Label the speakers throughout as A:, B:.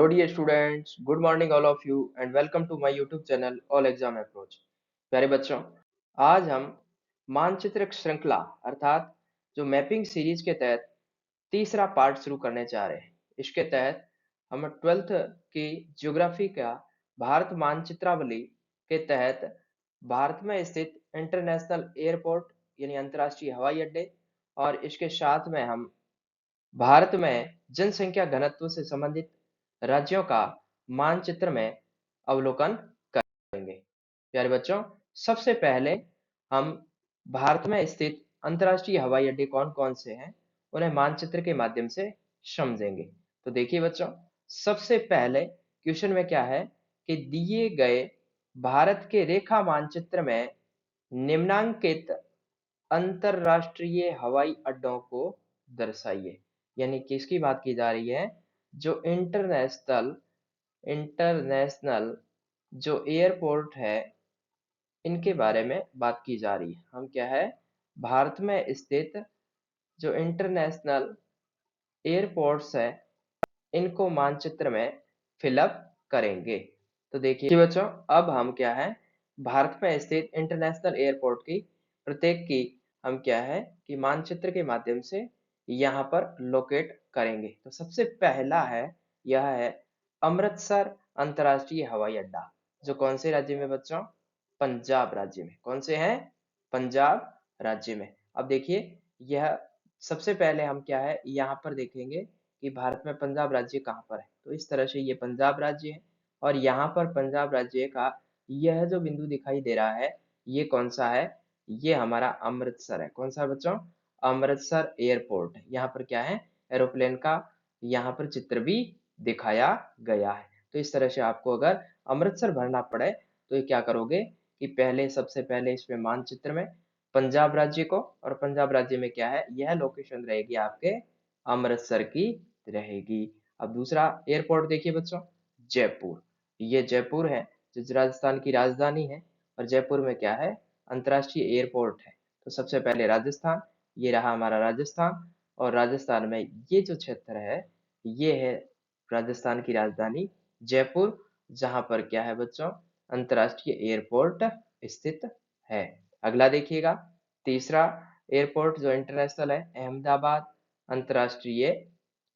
A: dear students, good morning all of you and welcome to my YouTube channel All Exam Approach। प्यारे बच्चों, आज हम मानचित्र श्रृंखला अर्थात जो मैपिंग सीरीज के तहत तीसरा पार्ट शुरू करने जा रहे हैं। इसके तहत हम 12th की ज्योग्राफी का भारत मानचित्रावली के तहत भारत में स्थित इंटरनेशनल एयरपोर्ट यानी अंतर्राष्ट्रीय हवाई अड्डे और इसके साथ में हम भारत में जनसंख्या घनत्व से संबंधित राज्यों का मानचित्र में अवलोकन करेंगे। प्यारे बच्चों, सबसे पहले हम भारत में स्थित अंतर्राष्ट्रीय हवाई अड्डे कौन कौन से हैं उन्हें मानचित्र के माध्यम से समझेंगे। तो देखिए बच्चों, सबसे पहले क्वेश्चन में क्या है कि दिए गए भारत के रेखा मानचित्र में निम्नांकित अंतरराष्ट्रीय हवाई अड्डों को दर्शाइए। यानी किसकी बात की जा रही है? जो इंटरनेशनल जो एयरपोर्ट है इनके बारे में बात की जा रही है। हम क्या है, भारत में स्थित जो इंटरनेशनल एयरपोर्ट्स है इनको मानचित्र में फिलअप करेंगे। तो देखिए बच्चों, अब हम क्या है, भारत में स्थित इंटरनेशनल एयरपोर्ट की प्रत्येक की हम क्या है कि मानचित्र के माध्यम से यहाँ पर लोकेट करेंगे। तो सबसे पहला है, यह है अमृतसर अंतर्राष्ट्रीय हवाई अड्डा, जो कौन से राज्य में बच्चों? पंजाब राज्य में। कौन से हैं? पंजाब राज्य में। अब देखिए, यह सबसे पहले हम क्या है यहाँ पर देखेंगे कि भारत में पंजाब राज्य कहाँ पर है। तो इस तरह से ये पंजाब राज्य है और यहाँ पर पंजाब राज्य का यह जो बिंदु दिखाई दे रहा है ये कौन सा है? ये हमारा अमृतसर है। कौन सा बच्चों? अमृतसर एयरपोर्ट है। यहाँ पर क्या है, एरोप्लेन का यहाँ पर चित्र भी दिखाया गया है। तो इस तरह से आपको अगर अमृतसर भरना पड़े तो ये क्या करोगे कि पहले सबसे पहले इसमें मानचित्र में पंजाब राज्य को, और पंजाब राज्य में क्या है, यह लोकेशन रहेगी आपके अमृतसर की रहेगी। अब दूसरा एयरपोर्ट देखिए बच्चों, जयपुर। ये जयपुर है जो राजस्थान की राजधानी है और जयपुर में क्या है, अंतर्राष्ट्रीय एयरपोर्ट है। तो सबसे पहले राजस्थान, ये रहा हमारा राजस्थान, और राजस्थान में ये जो क्षेत्र है ये है राजस्थान की राजधानी जयपुर, जहां पर क्या है बच्चों, अंतर्राष्ट्रीय एयरपोर्ट स्थित है। अगला देखिएगा, तीसरा एयरपोर्ट जो इंटरनेशनल है, अहमदाबाद अंतर्राष्ट्रीय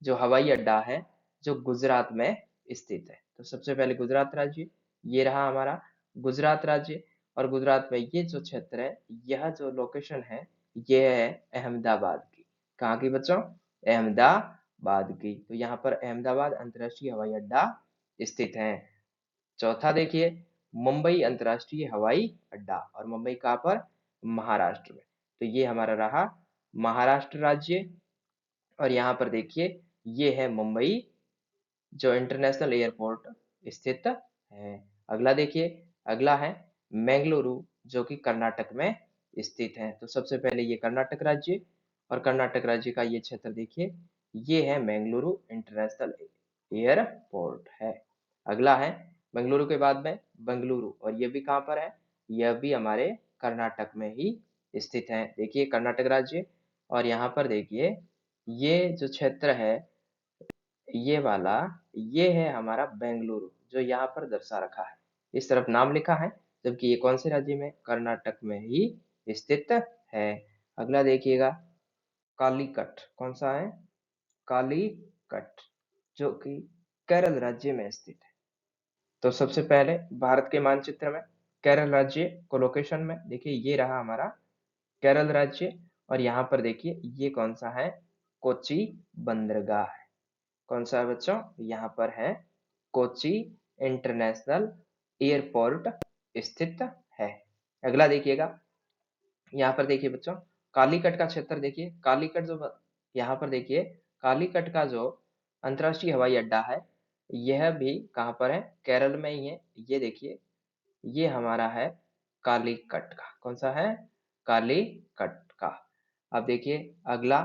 A: जो हवाई अड्डा है जो गुजरात में स्थित है। तो सबसे पहले गुजरात राज्य, ये रहा हमारा गुजरात राज्य, और गुजरात में ये जो क्षेत्र है, यह जो लोकेशन है ये है अहमदाबाद की। कहाँ की बच्चों? अहमदाबाद की। तो यहाँ पर अहमदाबाद अंतर्राष्ट्रीय हवाई अड्डा स्थित है। चौथा देखिए, मुंबई अंतर्राष्ट्रीय हवाई अड्डा, और मुंबई कहाँ पर? महाराष्ट्र में। तो ये हमारा रहा महाराष्ट्र राज्य, और यहाँ पर देखिए ये है मुंबई जो इंटरनेशनल एयरपोर्ट स्थित है। अगला देखिए, अगला है बेंगलुरु जो कि कर्नाटक में स्थित है। तो सबसे पहले ये कर्नाटक राज्य, और कर्नाटक राज्य का ये क्षेत्र देखिए, ये है बेंगलुरु इंटरनेशनल एयरपोर्ट है। अगला है बेंगलुरु के बाद में बेंगलुरु, और ये भी कहाँ पर है? यह भी हमारे कर्नाटक में ही स्थित है। देखिए कर्नाटक राज्य, और यहाँ पर देखिए ये जो क्षेत्र है ये वाला, ये है हमारा बेंगलुरु जो यहाँ पर दर्शा रखा है, इस तरफ नाम लिखा है, जबकि ये कौन से राज्य में? कर्नाटक में ही स्थित है। अगला देखिएगा, कालीकट। कौन सा है? कालीकट, जो कि केरल राज्य में स्थित है। तो सबसे पहले भारत के मानचित्र में केरल राज्य को लोकेशन में देखिए, ये रहा हमारा केरल राज्य, और यहाँ पर देखिए ये कौन सा है? कोच्चि बंदरगाह है। कौन सा है बच्चों? यहाँ पर है कोच्चि इंटरनेशनल एयरपोर्ट स्थित है। अगला देखिएगा, यहाँ पर देखिए बच्चों कालीकट का क्षेत्र देखिए, कालीकट जो यहाँ पर देखिए कालीकट का जो अंतर्राष्ट्रीय हवाई अड्डा है यह भी कहाँ पर है? केरल में ही है। ये देखिए ये हमारा है कालीकट का। कौन सा है? कालीकट का। अब देखिए अगला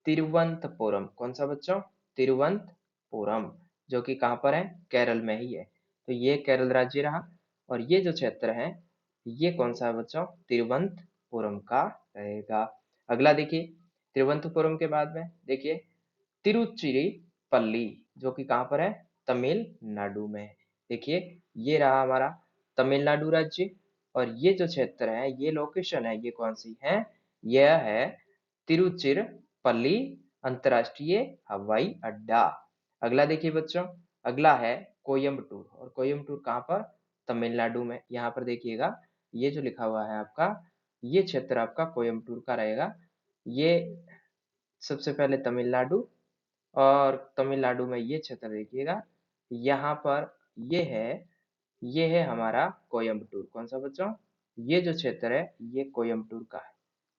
A: तिरुवनंतपुरम। कौन सा बच्चों? तिरुवनंतपुरम, जो कि कहाँ पर है? केरल में ही है। तो ये केरल राज्य रहा, और ये जो क्षेत्र है ये कौन सा है बच्चों? तिरुवनंतपुरम का रहेगा। अगला देखिए, तिरुवनंतपुरम के बाद में देखिए तिरुचिरापल्ली, जो कि कहाँ पर है? तमिलनाडु में है। देखिए ये रहा हमारा तमिलनाडु राज्य, और ये जो क्षेत्र है, ये लोकेशन है, ये कौन सी है, यह है तिरुचिरपल्ली अंतर्राष्ट्रीय हवाई अड्डा। अगला देखिए बच्चों, अगला है कोयम्बटूर, और कोयम्बटूर कहाँ पर, तमिलनाडु में। यहाँ पर देखिएगा ये जो लिखा हुआ है आपका, ये क्षेत्र आपका कोयम्बटूर का रहेगा। ये सबसे पहले तमिलनाडु, और तमिलनाडु में ये क्षेत्र देखिएगा, यहाँ पर ये है हमारा कोयम्बटूर। कौन सा बच्चों, ये जो क्षेत्र है ये कोयम्बटूर का है,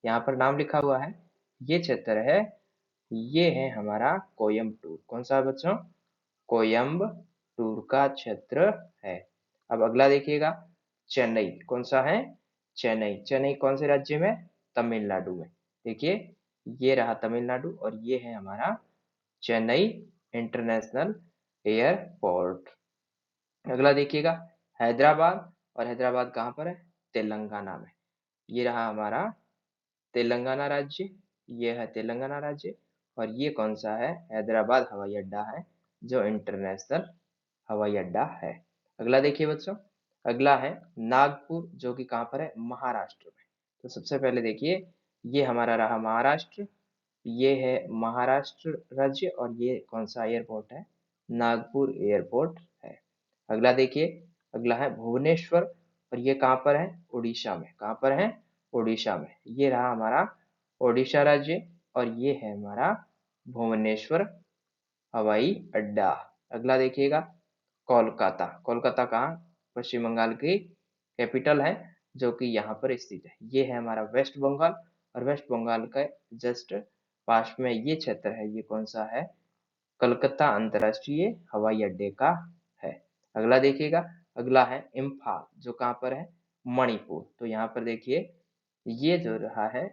A: यहाँ पर नाम लिखा हुआ है, ये क्षेत्र है, ये है हमारा कोयम्बटूर। कौन सा है बच्चों, कोयम्बटूर का क्षेत्र है। अब अगला देखिएगा चेन्नई, कौन सा है, चेन्नई। चेन्नई कौन से राज्य में, तमिलनाडु में। देखिए ये रहा तमिलनाडु, और ये है हमारा चेन्नई इंटरनेशनल एयरपोर्ट। अगला देखिएगा हैदराबाद, और हैदराबाद कहाँ पर है, तेलंगाना में। ये रहा हमारा तेलंगाना राज्य, ये है तेलंगाना राज्य, और ये कौन सा है, हैदराबाद हवाई अड्डा है, जो इंटरनेशनल हवाई अड्डा है। अगला देखिए बच्चों, अगला है नागपुर, जो कि कहाँ पर है, महाराष्ट्र में। तो सबसे पहले देखिए ये हमारा रहा महाराष्ट्र, ये है महाराष्ट्र राज्य, और ये कौन सा एयरपोर्ट है, नागपुर एयरपोर्ट है। अगला देखिए, अगला है भुवनेश्वर, और ये कहाँ पर है, उड़ीसा में। कहाँ पर है, उड़ीसा में। ये रहा हमारा उड़ीसा राज्य, और ये है हमारा भुवनेश्वर हवाई अड्डा। अगला देखिएगा कोलकाता, कोलकाता कहाँ, पश्चिम बंगाल की कैपिटल है, जो कि यहाँ पर स्थित है। ये है हमारा वेस्ट बंगाल, और वेस्ट बंगाल का जस्ट पास में ये क्षेत्र है, ये कौन सा है, कलकत्ता अंतर्राष्ट्रीय हवाई अड्डे का है। अगला देखिएगा, अगला है इम्फाल, जो कहाँ पर है, मणिपुर। तो यहाँ पर देखिए ये जो रहा है,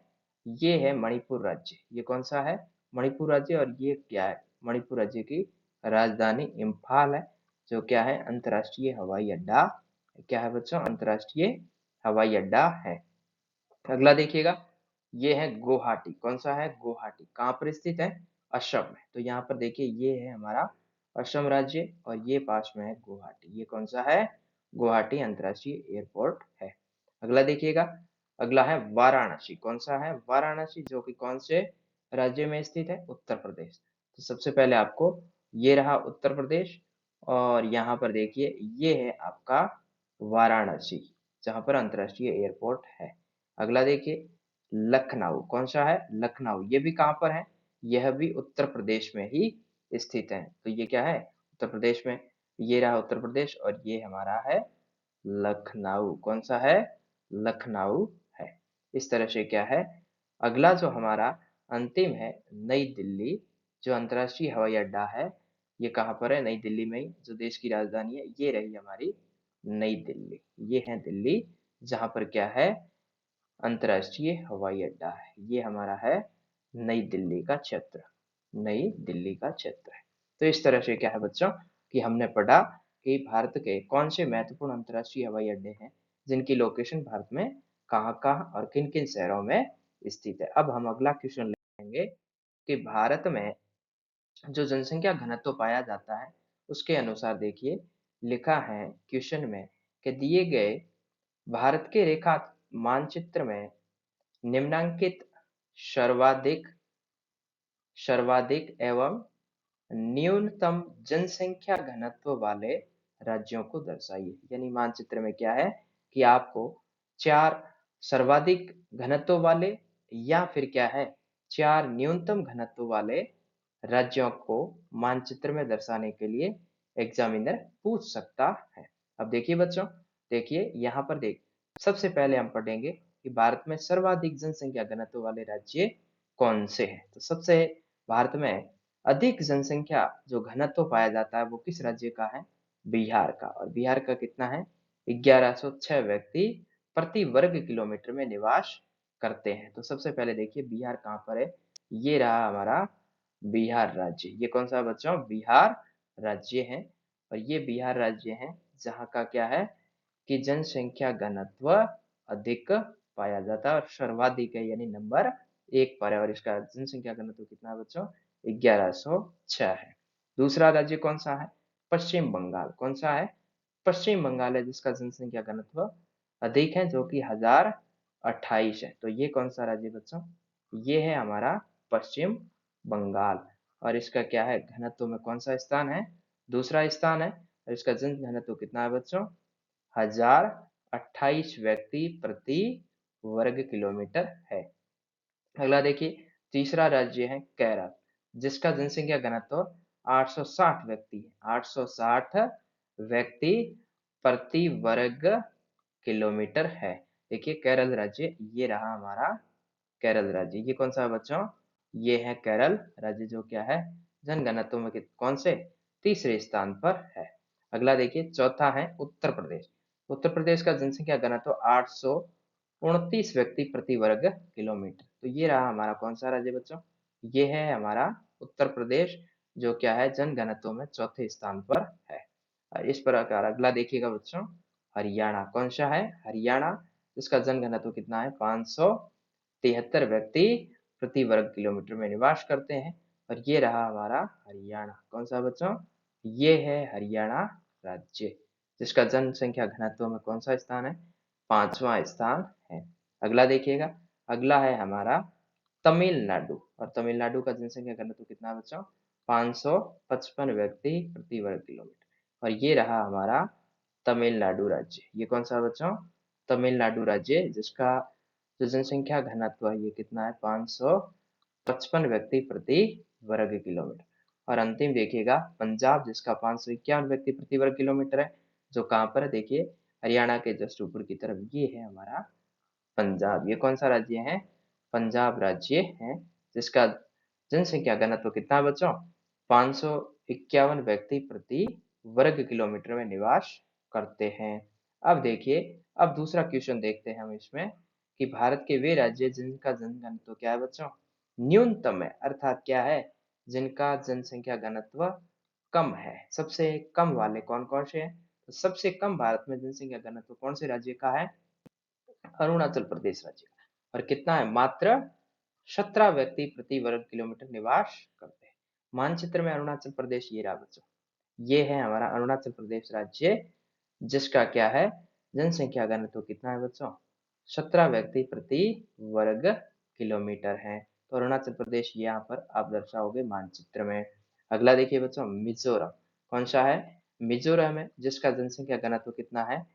A: ये है मणिपुर राज्य। ये कौन सा है, मणिपुर राज्य, और ये क्या है, मणिपुर राज्य की राजधानी इम्फाल है, जो क्या है, अंतर्राष्ट्रीय हवाई अड्डा। क्या है बच्चों, अंतर्राष्ट्रीय हवाई अड्डा है। अगला देखिएगा, ये है गुवाहाटी। कौन सा है, गुवाहाटी कहाँ पर स्थित है, असम में। तो यहाँ पर देखिए ये है हमारा असम राज्य, और ये पास में है गुवाहाटी। ये कौन सा है, गुवाहाटी अंतर्राष्ट्रीय एयरपोर्ट है। अगला देखिएगा, अगला है वाराणसी। कौन सा है, वाराणसी, जो कि कौन से राज्य में स्थित है, उत्तर प्रदेश। तो सबसे पहले आपको ये रहा उत्तर प्रदेश, और यहाँ पर देखिए ये है आपका वाराणसी, जहाँ पर अंतर्राष्ट्रीय एयरपोर्ट है। अगला देखिए लखनऊ, कौन सा है, लखनऊ। ये भी कहाँ पर है, यह भी उत्तर प्रदेश में ही स्थित है। तो ये क्या है, उत्तर प्रदेश में। ये रहा उत्तर प्रदेश, और ये हमारा है लखनऊ। कौन सा है, लखनऊ है। इस तरह से क्या है, अगला जो हमारा अंतिम है नई दिल्ली, जो अंतर्राष्ट्रीय हवाई अड्डा है, ये कहाँ पर है, नई दिल्ली में ही, जो देश की राजधानी है। ये रही हमारी नई दिल्ली, ये है दिल्ली, जहाँ पर क्या है, अंतर्राष्ट्रीय हवाई अड्डा है। ये हमारा है नई दिल्ली का क्षेत्र, नई दिल्ली का क्षेत्र है। तो इस तरह से क्या है बच्चों, कि हमने पढ़ा कि भारत के कौन से महत्वपूर्ण अंतर्राष्ट्रीय हवाई अड्डे हैं, जिनकी लोकेशन भारत में कहाँ कहाँ और किन किन शहरों में स्थित है। अब हम अगला क्वेश्चन लेंगे कि भारत में जो जनसंख्या घनत्व पाया जाता है, उसके अनुसार देखिए लिखा है क्वेश्चन में कि दिए गए भारत के रेखा मानचित्र में निम्नांकित सर्वाधिक सर्वाधिक एवं न्यूनतम जनसंख्या घनत्व वाले राज्यों को दर्शाइए। यानी मानचित्र में क्या है कि आपको चार सर्वाधिक घनत्व वाले, या फिर क्या है, चार न्यूनतम घनत्व वाले राज्यों को मानचित्र में दर्शाने के लिए एग्जामिनर पूछ सकता है। अब देखिए बच्चों, देखिए यहाँ पर देख, सबसे पहले हम पढ़ेंगे कि भारत में सर्वाधिक जनसंख्या घनत्व वाले राज्य कौन से हैं। तो सबसे भारत में अधिक जनसंख्या जो घनत्व पाया जाता है वो किस राज्य का है, बिहार का। और बिहार का कितना है, 1106 व्यक्ति प्रति वर्ग किलोमीटर में निवास करते हैं। तो सबसे पहले देखिए बिहार कहाँ पर है, ये रहा हमारा बिहार राज्य। ये कौन सा है बच्चों, बिहार राज्य है, और ये बिहार राज्य है जहाँ का क्या है कि जनसंख्या घनत्व अधिक पाया जाता है, और सर्वाधिक है, यानी नंबर 1 पर है, और इसका जनसंख्या घनत्व कितना है बच्चों, 1106 है। दूसरा राज्य कौन सा है, पश्चिम बंगाल। कौन सा है? पश्चिम बंगाल है, जिसका जनसंख्या घनत्व अधिक है, जो कि 1028 है। तो ये कौन सा राज्य बच्चों? ये है हमारा पश्चिम बंगाल। और इसका क्या है, घनत्व में कौन सा स्थान है? दूसरा स्थान है। और इसका जन घनत्व कितना है बच्चों? 1028 व्यक्ति प्रति वर्ग किलोमीटर है। अगला देखिए, तीसरा राज्य है केरल, जिसका जनसंख्या घनत्व 860 व्यक्ति है। 860 व्यक्ति प्रति वर्ग किलोमीटर है। देखिए केरल राज्य, ये रहा हमारा केरल राज्य। ये कौन सा है बच्चों? ये है केरल राज्य, जो क्या है, जनघनत्व में कौन से? तीसरे स्थान पर है। अगला देखिए, चौथा है उत्तर प्रदेश। उत्तर प्रदेश का जनसंख्या घनत्व 829 व्यक्ति प्रति वर्ग किलोमीटर। तो ये रहा हमारा कौन सा राज्य बच्चों? ये है हमारा उत्तर प्रदेश, जो क्या है, जनघनत्व में चौथे स्थान पर है। इस प्रकार अगला देखिएगा बच्चों, हरियाणा। कौन सा है? हरियाणा, इसका जनघनत्व कितना है? 573 व्यक्ति प्रति वर्ग किलोमीटर में निवास करते हैं। और ये रहा हमारा हरियाणा। कौन सा बच्चों? ये है हरियाणा राज्य, जिसका जनसंख्या घनत्व में कौन सा स्थान है? 5वां स्थान है। अगला देखिएगा, अगला है हमारा तमिलनाडु। और तमिलनाडु का जनसंख्या घनत्व कितना है बच्चों? 555 व्यक्ति प्रति वर्ग किलोमीटर। और ये रहा हमारा तमिलनाडु राज्य। ये कौन सा बच्चों? तमिलनाडु राज्य, जिसका जो जनसंख्या घनत्व है ये कितना है? 555 व्यक्ति प्रति वर्ग किलोमीटर। और अंतिम देखिएगा पंजाब, जिसका 551 व्यक्ति प्रति वर्ग किलोमीटर है, जो कहाँ पर है? देखिए हरियाणा के जस्ट ऊपर की तरफ, ये है हमारा पंजाब। ये कौन सा राज्य है? पंजाब राज्य है, जिसका जनसंख्या घनत्व कितना है बच्चों? 551 व्यक्ति प्रति वर्ग किलोमीटर में निवास करते हैं। अब देखिए, अब दूसरा क्वेश्चन देखते हैं हम इसमें, कि भारत के वे राज्य जिनका जनघनत्व क्या है बच्चों? न्यूनतम है, अर्थात क्या है, जिनका जनसंख्या घनत्व कम है। सबसे कम वाले कौन कौन से हैं? तो सबसे कम भारत में जनसंख्या घनत्व कौन से राज्य का है? अरुणाचल प्रदेश राज्य का। और कितना है? मात्र 17 व्यक्ति प्रति वर्ग किलोमीटर निवास करते हैं। मानचित्र में अरुणाचल प्रदेश ये रहा बच्चों, ये है हमारा अरुणाचल प्रदेश राज्य, जिसका क्या है, जनसंख्या घनत्व कितना है बच्चों? 17 व्यक्ति प्रति वर्ग किलोमीटर है। तो अरुणाचल प्रदेश यहाँ पर आप दर्शाओगे मानचित्र में। अगला देखिए बच्चों, मिजोरम। कौन सा है? मिजोरम है, जिसका जनसंख्या घनत्व कितना है?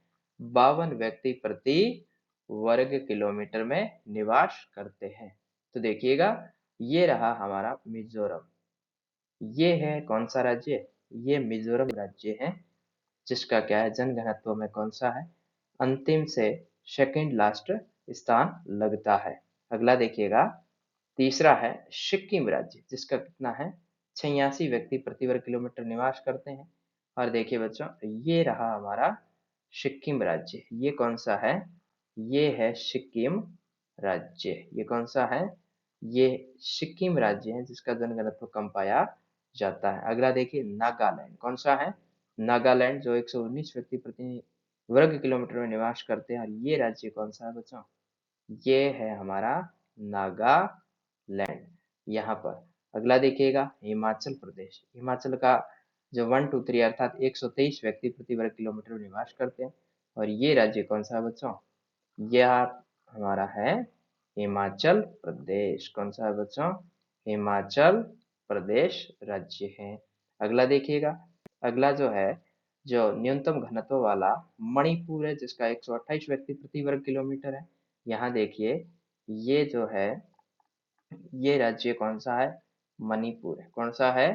A: 52 व्यक्ति प्रति वर्ग किलोमीटर में निवास करते हैं। तो देखिएगा, ये रहा हमारा मिजोरम। ये है कौन सा राज्य? ये मिजोरम राज्य है, जिसका क्या है, जनघनत्व में कौन सा है? अंतिम से सेकंड लास्ट स्थान लगता है। अगला देखिएगा, तीसरा है सिक्किम राज्य, जिसका कितना है? 86 व्यक्ति प्रति वर्ग किलोमीटर निवास करते हैं। और देखिए बच्चों, ये रहा हमारा सिक्किम राज्य। ये कौन सा है? ये है सिक्किम राज्य। ये कौन सा है? ये सिक्किम राज्य है, जिसका जनघनत्व कम पाया जाता है। अगला देखिए, नागालैंड। कौन सा है? नागालैंड, जो 119 व्यक्ति प्रति वर्ग किलोमीटर में निवास करते हैं। और ये राज्य कौन सा है बच्चों? ये है हमारा नागालैंड। यहाँ पर अगला देखिएगा, हिमाचल प्रदेश। हिमाचल का जो 1 2 3 अर्थात 123 व्यक्ति प्रति वर्ग किलोमीटर में निवास करते हैं। और ये राज्य कौन सा है बच्चों? यह हमारा है हिमाचल प्रदेश। कौन सा है बच्चों? हिमाचल प्रदेश राज्य है। अगला देखिएगा, अगला जो है, जो न्यूनतम घनत्व वाला मणिपुर है, जिसका 128 व्यक्ति प्रति वर्ग किलोमीटर है। यहाँ देखिए, ये जो है, ये राज्य कौन सा है? मणिपुर है। कौन सा है?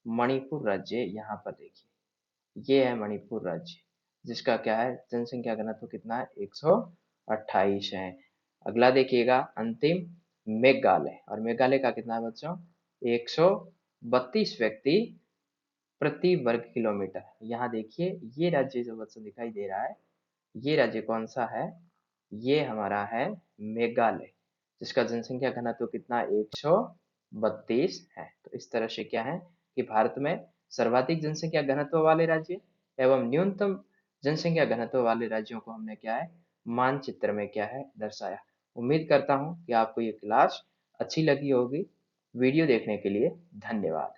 A: मणिपुर राज्य। यहाँ पर देखिए, ये है मणिपुर राज्य, जिसका क्या है, जनसंख्या घनत्व कितना है? 128 है। अगला देखिएगा, अंतिम मेघालय। और मेघालय का कितना है बच्चों? 132 व्यक्ति प्रति वर्ग किलोमीटर। यहाँ देखिए, ये राज्य जो बच्चों दिखाई दे रहा है, ये राज्य कौन सा है? ये हमारा है मेघालय, जिसका जनसंख्या घनत्व कितना है? 132 है। तो इस तरह से क्या है, कि भारत में सर्वाधिक जनसंख्या घनत्व वाले राज्य एवं न्यूनतम जनसंख्या घनत्व वाले राज्यों को हमने क्या है, मानचित्र में क्या है, दर्शाया। उम्मीद करता हूँ कि आपको ये क्लास अच्छी लगी होगी। वीडियो देखने के लिए धन्यवाद।